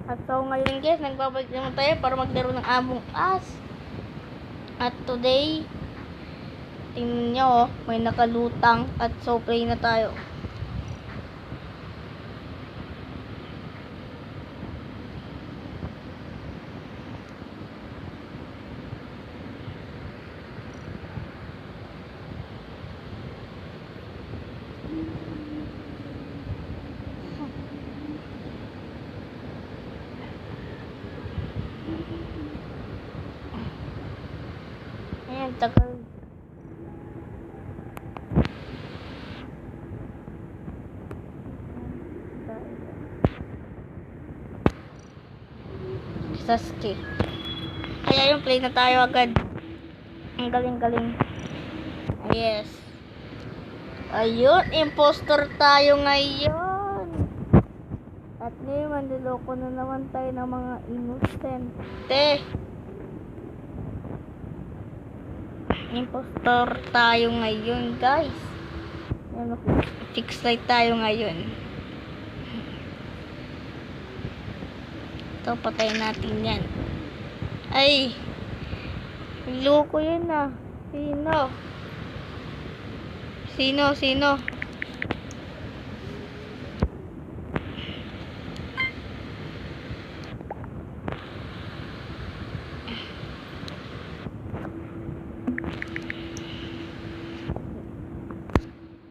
At so ngayon guys, nagbabalik naman tayo para maglaro ng Among Us. At today, tingnan nyo, may nakalutang at so play na tayo. Ayan, tagal. Sasuke. Kaya yung play na tayo agad. Ang galing-galing. Yes. Ayun, impostor tayo ngayon. At ngayon, manluloko na naman tayo ng mga inosente. Impostor tayo ngayon, guys. Ayan, fix light tayo ngayon. Ito, patayin natin yan. Ay, loko yun ah. Sino?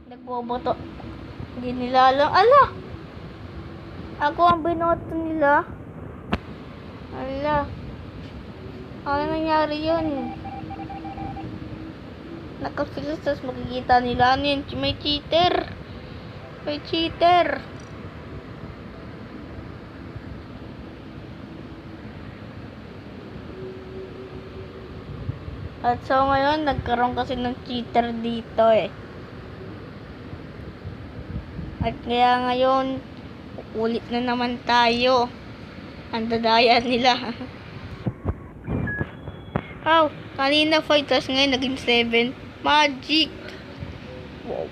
Nagboboto. Hindi nila alam. Ala! Ako ang binoto nila. Ala. Ano nangyari yun? Nakasilis, tapos makikita nila ano yun. May cheater. At so ngayon, nagkaroon kasi ng cheater dito eh. At kaya ngayon, ulit na naman tayo. Ang dadaya nila. Oh, kanina 5, tapos ngayon naging 7. Magic! Wow.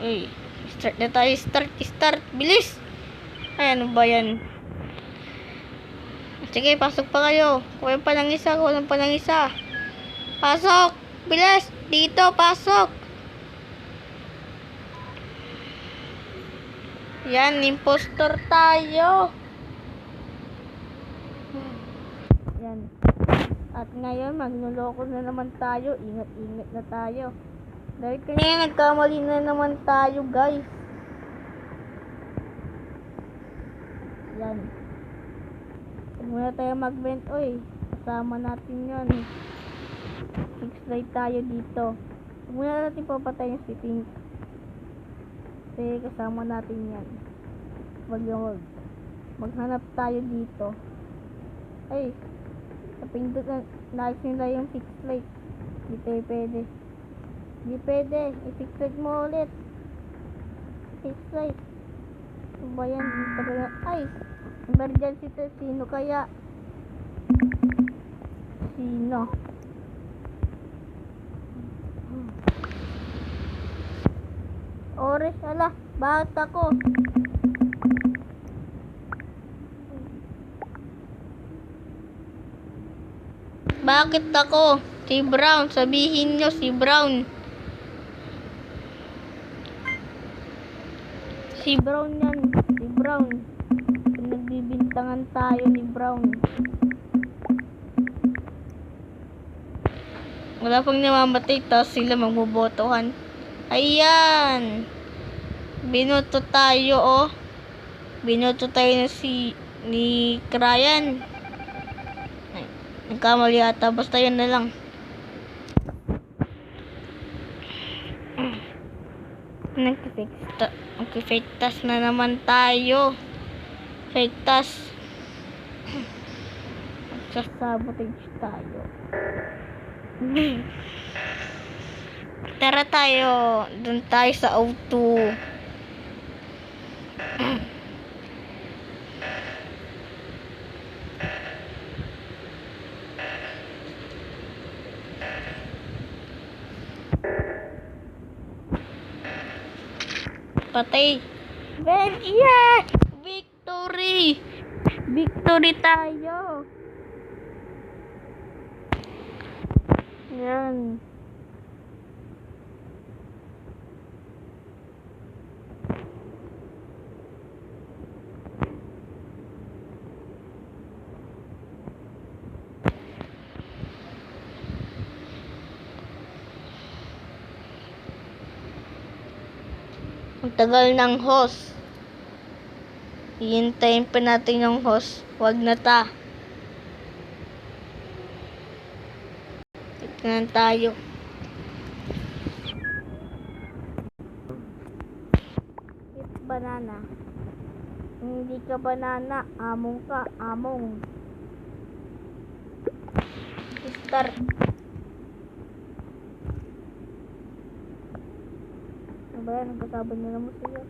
Uy, start na tayo. Start. Bilis! Ay, ano ba yan? Sige, pasok pa kayo. Kulang pa ng isa. Pasok! Bilis! Dito, pasok! Yan, impostor tayo. Yan. At ngayon, magnuloko na naman tayo. Ingat na tayo. Dahil kanina nagkamali na naman tayo, guys. Yan. Huwag muna tayo mag-vent, oy. Kasama natin yan. Fix light tayo dito. Huwag muna natin papatayin si Pink. Kasi kasama natin yan. Wag. Maghanap tayo dito. Ay, napindot na nais nila yung fix light. Hindi pwede. I-fix light mo ulit. Fix light. Ano ba yan? Ay, emergency to. Sino kaya? Sino? Oris, ala, bakit ako? Bakit ako? Si Brown, sabihin nyo si Brown. Si Brown yan, si Brown. Pinagbibintangan tayo ni Brown. Wala pang namamatay, tapos sila magbobotohan. Ayan. Binoto tayo, oh. Binoto tayo ni Krayan. Ay, nagkamali ata. Basta yun na lang. Nag-fake task na naman tayo. Fake task. Magsasabotage tayo. Tara tayo. Doon tayo sa O2. Patay. Benji! Victory! Victory tayo! Yan. Ang tagal ng host. Hihintayin pa natin yung host. Wag na ta. Tignan tayo. Eat banana. Hindi ka banana. Among ka. Among. Start. Ano ba yan? Nagkasabay na naman sila.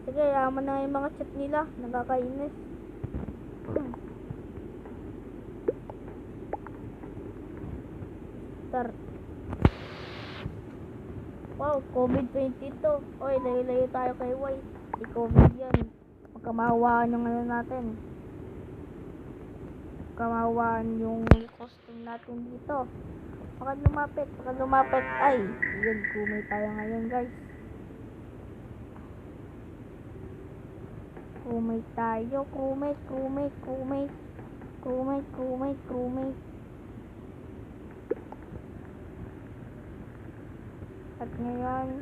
Sige, yaman na yung mga chat nila. Nakakainis. Start. Wow, COVID-22. Oy, layo-layo tayo kay White. Di COVID yan. Magkamahawaan yung ano natin. Kamawaan yung costume natin dito. Baka lumapit. Ay, yun, kumay tayo ngayon, guys. Kumay tayo, kumay. At ngayon,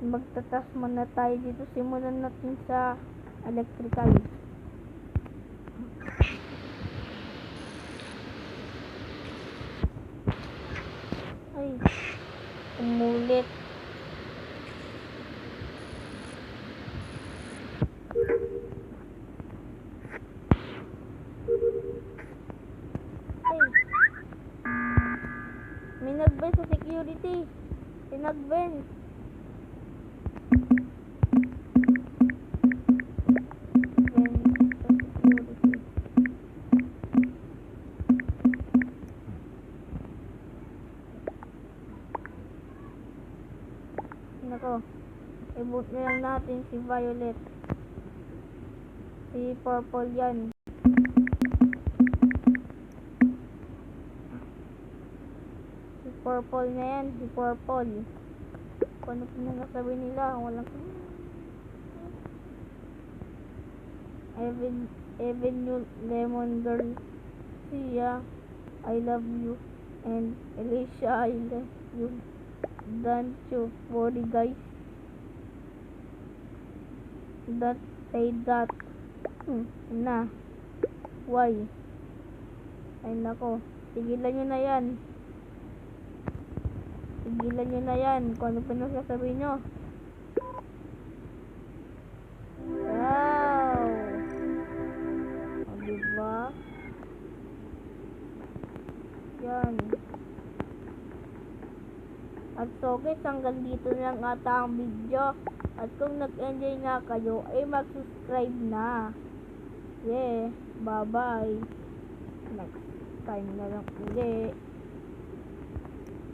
magtatas muna tayo dito. Simulan natin sa electrical. Ay, umulit. Ay, may nag-vent sa security. Tinag-vent. Nako, i-boot na lang natin si Violet. Si Purple yan. Si Purple na yan, si Purple. Kung ano po nasabi nila, walang... Avenue Lemon Girl, Sia, I love you, and Alicia, I love you. Don't you worry, guys. Don't say that. Na. Why? Ay nako. Tigilan nyo na yan. Kung ano pa nang sasabihin nyo. Wow. O, diba? Yan. At so guys, hanggang dito na lang ata ang video. At kung nag-enjoy nga kayo, ay mag-subscribe na. Yeah, bye-bye. Next time na lang ulit.